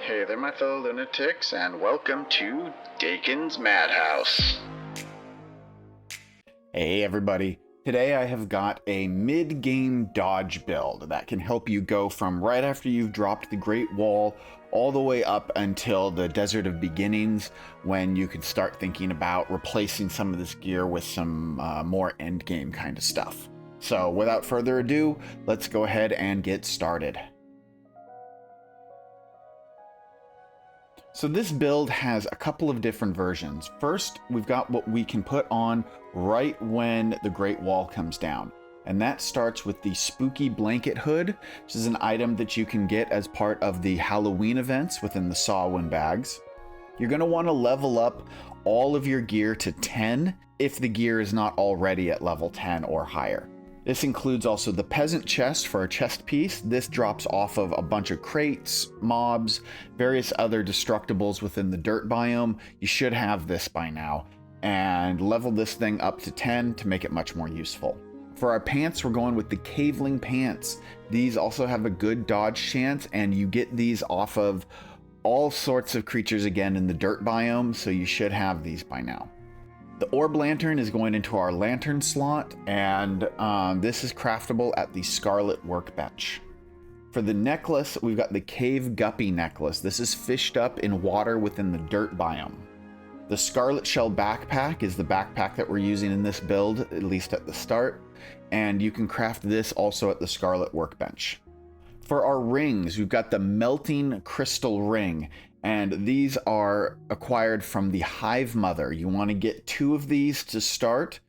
Hey there, my fellow lunatics, and welcome to Dakon's Madhouse. Hey everybody, today I have got a mid-game dodge build that can help you go from right after you've dropped the Great Wall all the way up until the Desert of Beginnings, when you can start thinking about replacing some of this gear with some more endgame kind of stuff. So without further ado, let's go ahead and get started. So this build has a couple of different versions. First, we've got what we can put on right when the Great Wall comes down. And that starts with the Spooky Blanket Hood, which is an item that you can get as part of the Halloween events within the Samhain bags. You're going to want to level up all of your gear to 10 if the gear is not already at level 10 or higher. This includes also the Peasant Chest for a chest piece. This drops off of a bunch of crates, mobs, various other destructibles within the dirt biome. You should have this by now, and level this thing up to 10 to make it much more useful. For our pants, we're going with the Caveling Pants. These also have a good dodge chance, and you get these off of all sorts of creatures again in the dirt biome, so you should have these by now. The Orb Lantern is going into our lantern slot, and this is craftable at the Scarlet Workbench. For the necklace, we've got the Cave Guppy Necklace. This is fished up in water within the dirt biome. The Scarlet Shell Backpack is the backpack that we're using in this build, at least at the start, and you can craft this also at the Scarlet Workbench. For our rings, we've got the Melting Crystal Ring, and these are acquired from the Hive Mother. You want to get 2 of these to start,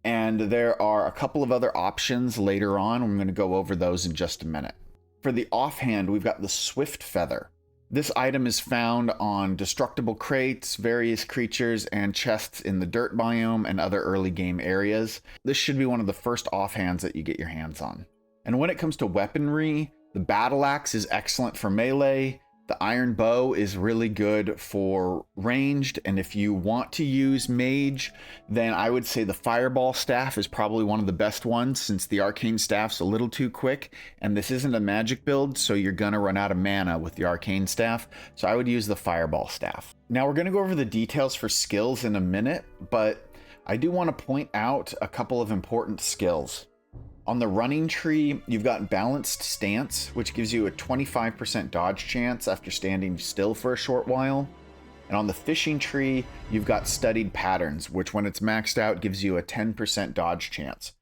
and there are a couple of other options later on. I'm going to go over those in just a minute. For the offhand, we've got the Swift Feather. This item is found on destructible crates, various creatures, and chests in the dirt biome and other early game areas. This should be one of the first offhands that you get your hands on. And when it comes to weaponry, the Battle Axe is excellent for melee. The Iron Bow is really good for ranged, and if you want to use mage, then I would say the Fireball Staff is probably one of the best ones, since the Arcane Staff's a little too quick, and this isn't a magic build, so you're gonna run out of mana with the Arcane Staff, so I would use the Fireball Staff. Now we're gonna go over the details for skills in a minute, but I do want to point out a couple of important skills. On the running tree, you've got Balanced Stance, which gives you a 25% dodge chance after standing still for a short while. And on the fishing tree, you've got Studied Patterns, which when it's maxed out gives you a 10% dodge chance.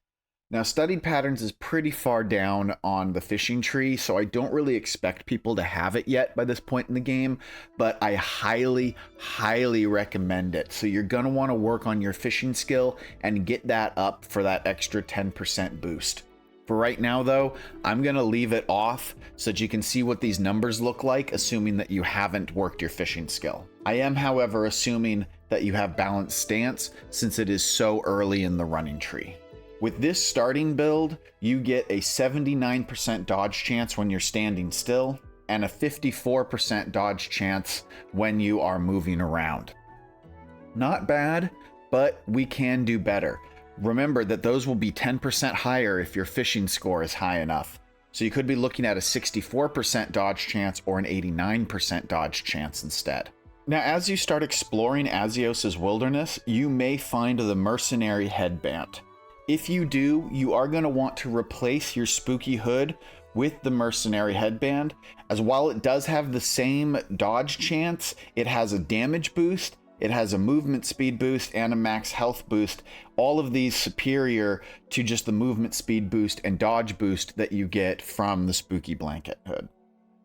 Now, Studied Patterns is pretty far down on the fishing tree, so I don't really expect people to have it yet by this point in the game, but I highly, highly recommend it. So you're going to want to work on your fishing skill and get that up for that extra 10% boost. For right now, though, I'm going to leave it off so that you can see what these numbers look like, assuming that you haven't worked your fishing skill. I am, however, assuming that you have Balanced Stance, since it is so early in the running tree. With this starting build, you get a 79% dodge chance when you're standing still, and a 54% dodge chance when you are moving around. Not bad, but we can do better. Remember that those will be 10% higher if your fishing score is high enough. So you could be looking at a 64% dodge chance or an 89% dodge chance instead. Now, as you start exploring Azios's wilderness, you may find the Mercenary Headband. If you do, you are going to want to replace your Spooky Hood with the Mercenary Headband, as while it does have the same dodge chance, it has a damage boost, it has a movement speed boost, and a max health boost, all of these superior to just the movement speed boost and dodge boost that you get from the Spooky Blanket Hood.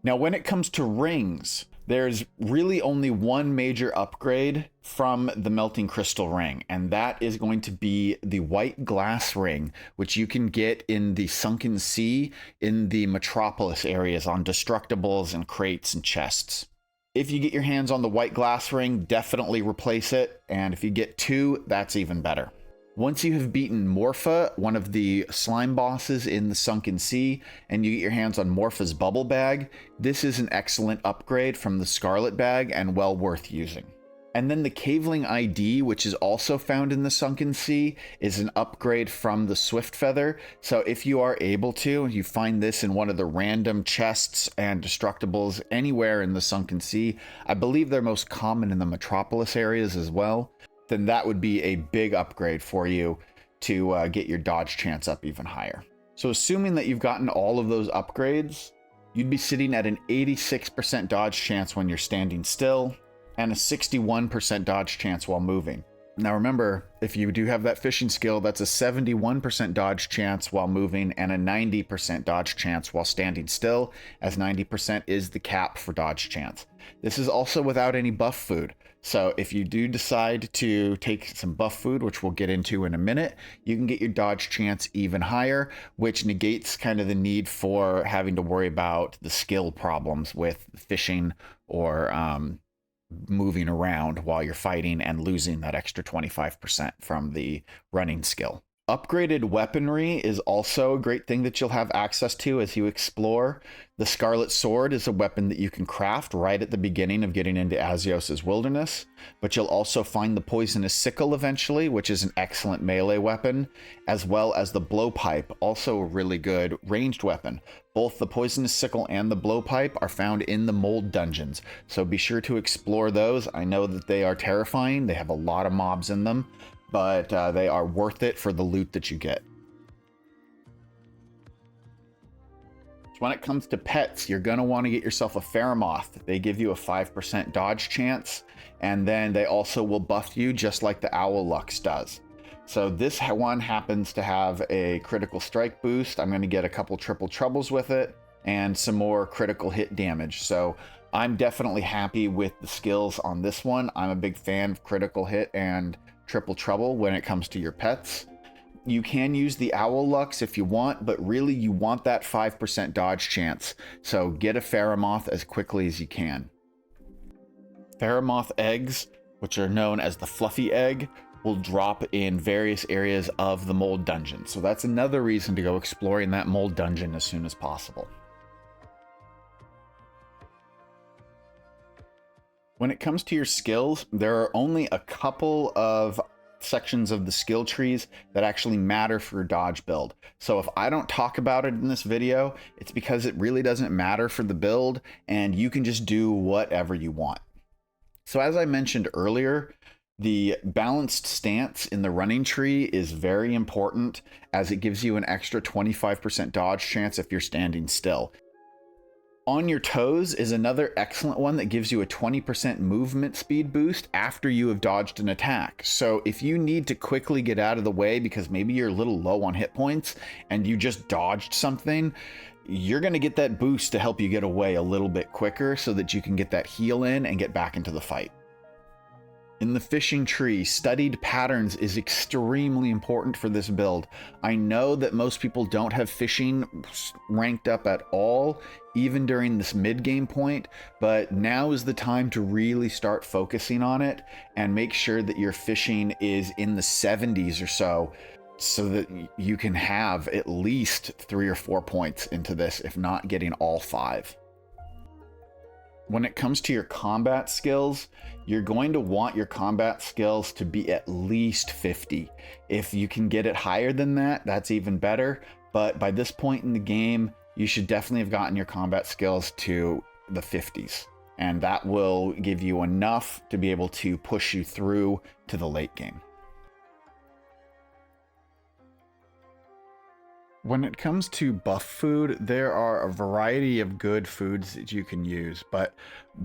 Now, when it comes to rings, there's really only one major upgrade from the Melting Crystal Ring, and that is going to be the White Glass Ring, which you can get in the Sunken Sea in the Metropolis areas on destructibles and crates and chests. If you get your hands on the White Glass Ring, definitely replace it, and if you get 2, that's even better. Once you have beaten Morpha, one of the slime bosses in the Sunken Sea, and you get your hands on Morpha's Bubble Bag, this is an excellent upgrade from the Scarlet Bag and well worth using. And then the Caveling ID, which is also found in the Sunken Sea, is an upgrade from the Swift Feather. So if you are able to, you find this in one of the random chests and destructibles anywhere in the Sunken Sea. I believe they're most common in the Metropolis areas as well. Then that would be a big upgrade for you to get your dodge chance up even higher. So assuming that you've gotten all of those upgrades, you'd be sitting at an 86% dodge chance when you're standing still, and a 61% dodge chance while moving. Now remember, if you do have that fishing skill, that's a 71% dodge chance while moving and a 90% dodge chance while standing still, as 90% is the cap for dodge chance. This is also without any buff food. So if you do decide to take some buff food, which we'll get into in a minute, you can get your dodge chance even higher, which negates kind of the need for having to worry about the skill problems with fishing or moving around while you're fighting and losing that extra 25% from the running skill. Upgraded weaponry is also a great thing that you'll have access to as you explore. The Scarlet Sword is a weapon that you can craft right at the beginning of getting into Azios's Wilderness, but you'll also find the Poisonous Sickle eventually, which is an excellent melee weapon, as well as the Blowpipe, also a really good ranged weapon. Both the Poisonous Sickle and the Blowpipe are found in the Mold Dungeons, so be sure to explore those. I know that they are terrifying, they have a lot of mobs in them, but they are worth it for the loot that you get. So when it comes to pets, you're going to want to get yourself a Ferromoth. They give you a 5% dodge chance, and then they also will buff you just like the Owl Lux does. So this one happens to have a critical strike boost. I'm going to get a couple triple troubles with it and some more critical hit damage. So I'm definitely happy with the skills on this one. I'm a big fan of critical hit and triple trouble when it comes to your pets. You can use the Owl Lux if you want, but really you want that 5% dodge chance. So get a Ferromoth as quickly as you can. Ferromoth eggs, which are known as the Fluffy Egg, will drop in various areas of the Mold Dungeon. So that's another reason to go exploring that Mold Dungeon as soon as possible. When it comes to your skills, there are only a couple of sections of the skill trees that actually matter for your dodge build. So if I don't talk about it in this video, it's because it really doesn't matter for the build and you can just do whatever you want. So as I mentioned earlier, the balanced stance in the running tree is very important as it gives you an extra 25% dodge chance if you're standing still. On your toes is another excellent one that gives you a 20% movement speed boost after you have dodged an attack. So if you need to quickly get out of the way because maybe you're a little low on hit points and you just dodged something, you're going to get that boost to help you get away a little bit quicker so that you can get that heal in and get back into the fight. In the fishing tree, studied patterns is extremely important for this build. I know that most people don't have fishing ranked up at all, even during this mid-game point, but now is the time to really start focusing on it and make sure that your fishing is in the 70s or so that you can have at least 3 or 4 points into this, if not getting all 5. When it comes to your combat skills, you're going to want your combat skills to be at least 50. If you can get it higher than that, that's even better. But by this point in the game, you should definitely have gotten your combat skills to the 50s. And that will give you enough to be able to push you through to the late game. When it comes to buff food, there are a variety of good foods that you can use, but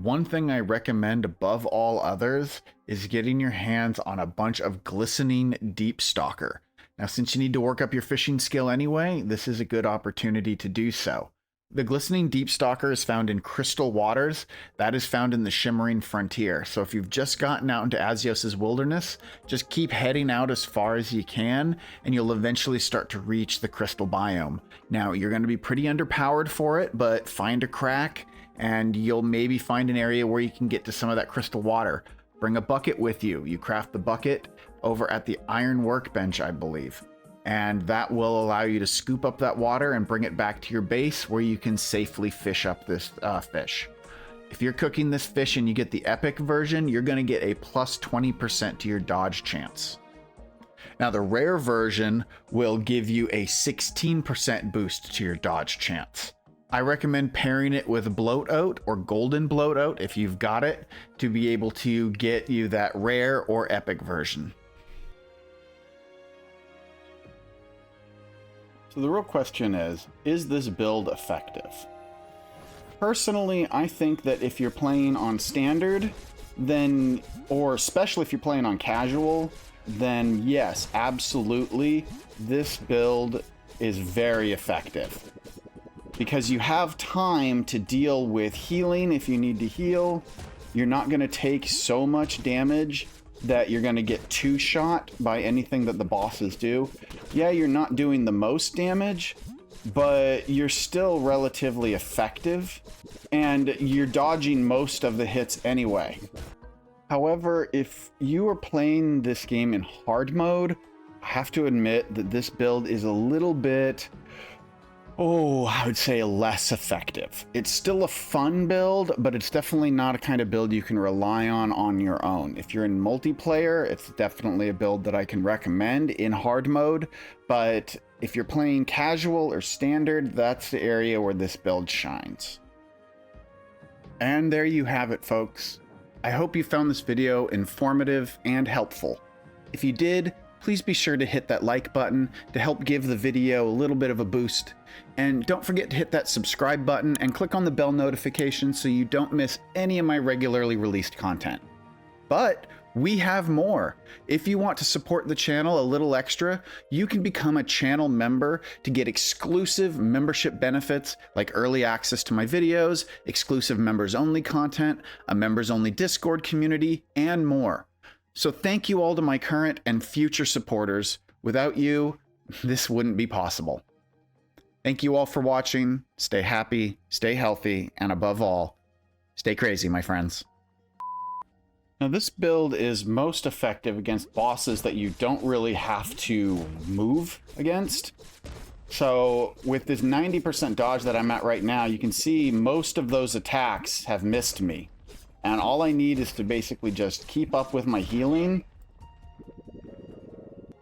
one thing I recommend above all others is getting your hands on a bunch of glistening deep stalker. Now, since you need to work up your fishing skill anyway, this is a good opportunity to do so. The glistening deep stalker is found in crystal waters. That is found in the Shimmering Frontier. So if you've just gotten out into Azios's Wilderness, just keep heading out as far as you can, and you'll eventually start to reach the crystal biome. Now, you're going to be pretty underpowered for it, but find a crack, and you'll maybe find an area where you can get to some of that crystal water. Bring a bucket with you. You craft the bucket over at the Iron Workbench, I believe. And that will allow you to scoop up that water and bring it back to your base where you can safely fish up this fish. If you're cooking this fish and you get the epic version, you're going to get a plus 20% to your dodge chance. Now, the rare version will give you a 16% boost to your dodge chance. I recommend pairing it with bloat oat or golden bloat oat if you've got it to be able to get you that rare or epic version. So the real question is this build effective? Personally, I think that if you're playing on standard, then, or especially if you're playing on casual, then yes, absolutely, this build is very effective. Because you have time to deal with healing if you need to heal. You're not going to take so much damage that you're going to get two-shot by anything that the bosses do. Yeah, you're not doing the most damage, but you're still relatively effective, and you're dodging most of the hits anyway. However, if you are playing this game in hard mode, I have to admit that this build is a little bit, I would say less effective. It's still a fun build, but it's definitely not a kind of build you can rely on your own. If you're in multiplayer, it's definitely a build that I can recommend in hard mode, but if you're playing casual or standard, that's the area where this build shines. And there you have it, folks. I hope you found this video informative and helpful. If you did, please be sure to hit that like button to help give the video a little bit of a boost. And don't forget to hit that subscribe button and click on the bell notification so you don't miss any of my regularly released content. But we have more. If you want to support the channel a little extra, you can become a channel member to get exclusive membership benefits like early access to my videos, exclusive members only content, a members only Discord community, and more. So thank you all to my current and future supporters. Without you, this wouldn't be possible. Thank you all for watching. Stay happy, stay healthy, and above all, stay crazy, my friends. Now, this build is most effective against bosses that you don't really have to move against. So with this 90% dodge that I'm at right now, you can see most of those attacks have missed me. And all I need is to basically just keep up with my healing.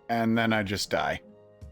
And then I just die.